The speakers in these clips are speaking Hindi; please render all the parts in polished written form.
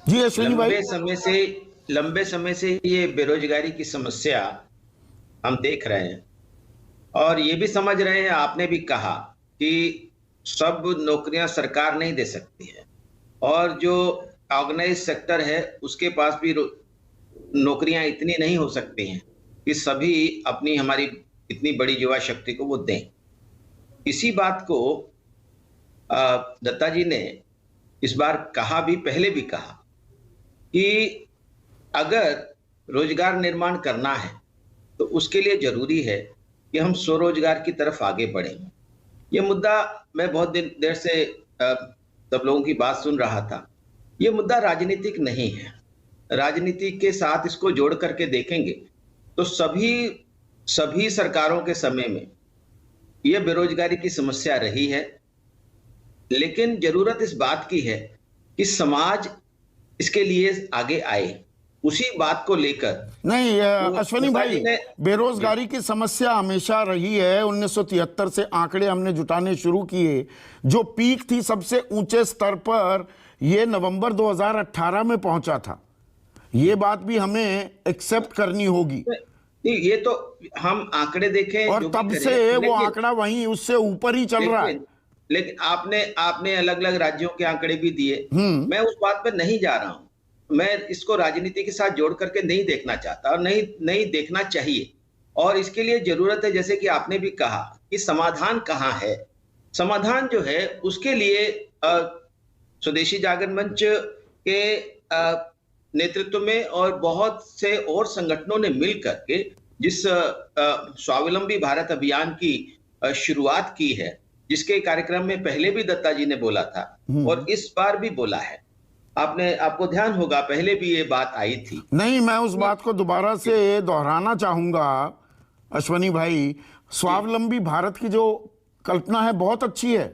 जी अश्विनी भाई। लंबे समय से ये बेरोजगारी की समस्या हम देख रहे हैं और ये भी समझ रहे हैं, आपने भी कहा कि सब नौकरियां सरकार नहीं दे सकती है और जो ऑर्गेनाइज सेक्टर है उसके पास भी नौकरियां इतनी नहीं हो सकती हैं कि सभी अपनी हमारी इतनी बड़ी युवा शक्ति को वो दें। इसी बात को दत्ता जी ने इस बार कहा, भी पहले भी कहा कि अगर रोजगार निर्माण करना है तो उसके लिए जरूरी है कि हम स्वरोजगार की तरफ आगे बढ़ें। ये मुद्दा मैं बहुत देर से सब लोगों की बात सुन रहा था। ये मुद्दा राजनीतिक नहीं है। राजनीति के साथ इसको जोड़ करके देखेंगे तो सभी सरकारों के समय में ये बेरोजगारी की समस्या रही है, लेकिन जरूरत इस बात की है कि समाज इसके लिए आगे आए। उसी बात को लेकर नहीं अश्विनी भाई, बेरोजगारी की समस्या हमेशा रही है। 1973 से आंकड़े हमने जुटाने शुरू किए। जो पीक थी सबसे ऊंचे स्तर पर ये नवंबर 2018 में पहुंचा था। ये बात भी हमें एक्सेप्ट करनी होगी। ये तो हम आंकड़े देखें और तब से वो आंकड़ा वहीं उससे ऊपर ही चल रहा है। लेकिन आपने अलग अलग राज्यों के आंकड़े भी दिए। मैं उस बात पर नहीं जा रहा हूं। मैं इसको राजनीति के साथ जोड़ करके नहीं देखना चाहता और नहीं देखना चाहिए। और इसके लिए जरूरत है, जैसे कि आपने भी कहा, कि समाधान कहाँ है। समाधान जो है उसके लिए स्वदेशी जागरण मंच के नेतृत्व में और बहुत से और संगठनों ने मिल करके जिस स्वावलंबी भारत अभियान की शुरुआत की है, जिसके कार्यक्रम में पहले भी दत्ता जी ने बोला था और इस बार भी बोला है। आपको ध्यान होगा, पहले भी ये बात आई थी। नहीं, मैं उस बात को दोबारा से दोहराना चाहूंगा अश्विनी भाई। स्वावलंबी भारत की जो कल्पना है बहुत अच्छी है,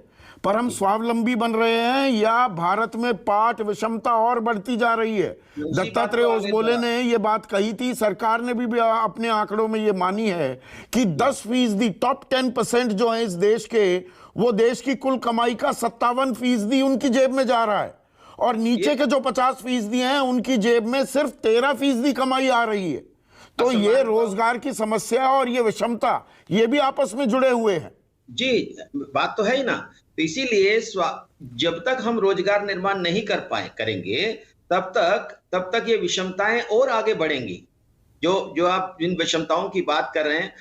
पर हम स्वावलंबी बन रहे हैं या भारत में पाट विषमता और बढ़ती जा रही है। दत्तात्रेय ओसबोले ने ये बात कही थी, सरकार ने भी अपने आंकड़ों में ये मानी है कि 10% टॉप 10% जो है इस देश के, वो देश की कुल कमाई का 57% उनकी जेब में जा रहा है और नीचे के जो 50% हैं उनकी जेब में सिर्फ 13% कमाई आ रही है। तो ये रोजगार की समस्या और ये विषमता, ये भी आपस में जुड़े हुए हैं। जी, बात तो है ही ना। तो इसीलिए जब तक हम रोजगार निर्माण नहीं करेंगे तब तक ये विषमताएं और आगे बढ़ेंगी। जो आप जिन विषमताओं की बात कर रहे हैं,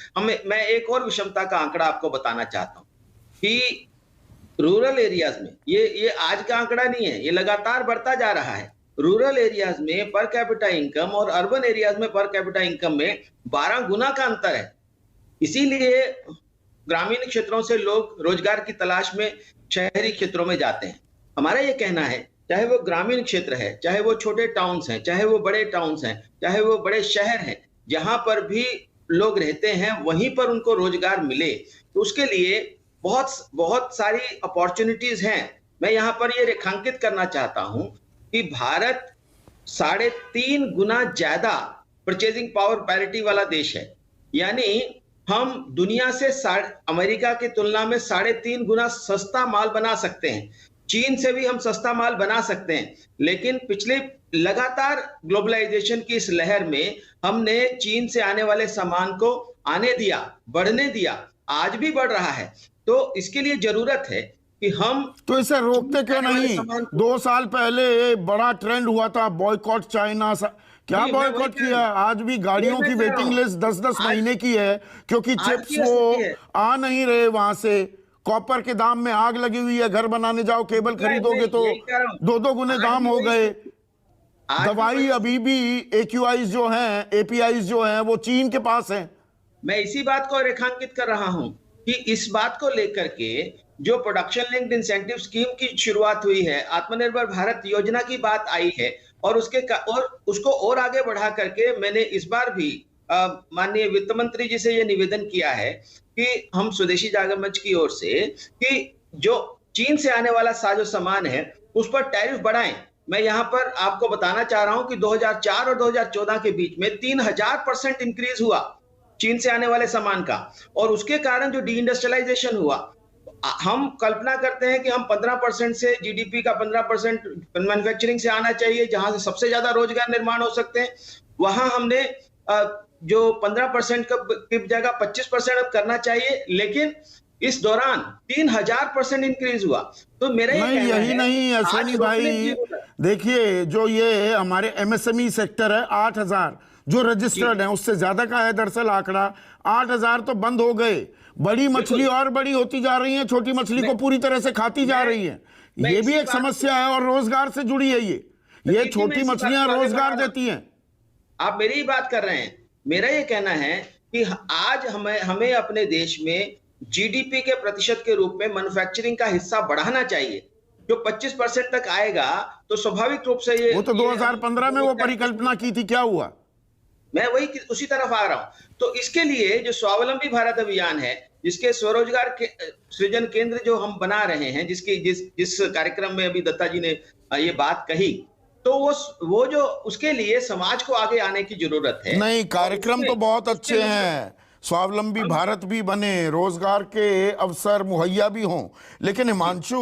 मैं एक और विषमता का आंकड़ा आपको बताना चाहता हूं कि रूरल एरियाज में, ये आज का आंकड़ा नहीं है, ये लगातार बढ़ता जा रहा है। रूरल एरियाज में पर कैपिटा इनकम और अर्बन एरियाज में पर कैपिटा इनकम में 12 गुना का अंतर है। इसीलिए ग्रामीण क्षेत्रों से लोग रोजगार की तलाश में शहरी क्षेत्रों में जाते हैं। हमारा ये कहना है, चाहे वो ग्रामीण क्षेत्र है, चाहे वो छोटे टाउन्स हैं, चाहे वो बड़े टाउन्स हैं, चाहे वो बड़े शहर हैं, जहां पर भी लोग रहते हैं वहीं पर उनको रोजगार मिले, तो उसके लिए बहुत सारी अपॉर्चुनिटीज हैं। मैं यहां पर ये रेखांकित करना चाहता हूं कि भारत 3.5 गुना ज्यादा परचेजिंग पावर पैरिटी वाला देश है। यानी हम दुनिया से अमेरिका की तुलना में 3.5 गुना सस्ता माल बना सकते हैं। चीन से भी हम सस्ता माल बना सकते हैं, लेकिन पिछले लगातार ग्लोबलाइजेशन की इस लहर में हमने चीन से आने वाले सामान को आने दिया, बढ़ने दिया, आज भी बढ़ रहा है। तो इसके लिए जरूरत है कि हम तो इसे रोकते क्यों नहीं? 2 साल पहले बड़ा ट्रेंड हुआ था बॉयकॉट चाइना, क्या बॉयकॉट किया? आज भी गाड़ियों की वेटिंग लिस्ट 10-10 महीने की है क्योंकि चिप्स वो आ नहीं रहे वहां से। कॉपर के दाम में आग लगी हुई है। घर बनाने जाओ, केबल खरीदोगे तो 2-2 गुने दाम हो गए। दवाई अभी भी AQIs जो हैं, APIs जो हैं, वो चीन के पास हैं। मैं इसी बात को रेखांकित कर रहा हूं कि इस बात को लेकर के जो प्रोडक्शन लिंक्ड इंसेंटिव स्कीम की शुरुआत हुई है, आत्मनिर्भर भारत योजना की बात आई है और उसको और आगे बढ़ा करके मैंने इस बार भी माननीय वित्त मंत्री जी से यह निवेदन किया है कि हम स्वदेशी जागरण मंच की ओर से कि जो चीन से आने वाला साजो सामान है उस पर टैरिफ बढ़ाएं। मैं यहां पर आपको बताना चाह रहा हूं कि 2004 और 2014 के बीच में 3000% इंक्रीज हुआ चीन से आने वाले सामान का, और उसके कारण जो डी इंडस्ट्रियलाइजेशन हुआ, हम कल्पना करते हैं कि हम 15% से जीडीपी का 15% मैन्युफैक्चरिंग से आना चाहिए, जहां से सबसे ज्यादा रोजगार निर्माण हो सकते हैं। वहां हमने जो 15% की जगह 25% अब करना चाहिए, लेकिन इस दौरान 3000% इंक्रीज हुआ। तो मेरा ये नहीं, कहना यही है, नहीं अश्वनी आज रोकने की भाई, जरूरत देखिए जो ये हमारे एमएसएमई सेक्टर है 8000 जो रजिस्टर्ड है, उससे ज्यादा का है दरअसल आंकड़ा। 8000 तो बंद हो गए। बड़ी मछली और बड़ी होती जा रही है, छोटी मछली को पूरी तरह से खाती जा रही है। मैं ये भी इसी एक बात समस्या है और रोजगार से जुड़ी है। ये मैं छोटी इसी बात मछलियां को आगे रोजगार बढ़ा रहा हूं। देती हैं। आप मेरी ही बात कर रहे हैं। मेरा ये कहना है कि आज हमें अपने देश में जीडीपी के प्रतिशत के रूप में मैन्युफैक्चरिंग का हिस्सा बढ़ाना चाहिए। जो 25% तक आएगा तो स्वाभाविक रूप से ये वो तो ये 2015 में वो परिकल्पना की थी, क्या हुआ? मैं वही उसी तरफ आ रहा हूं। तो इसके लिए जो स्वावलंबी भारत अभियान है, जिसके स्वरोजगार के सृजन केंद्र जो हम बना रहे हैं, जिस कार्यक्रम में अभी दत्ता जी ने ये बात कही, तो वो जो उसके लिए समाज को आगे आने की जरूरत है। नहीं, कार्यक्रम तो बहुत अच्छे हैं, स्वावलंबी भारत भी बने, रोजगार के अवसर मुहैया भी हों, लेकिन हिमांशु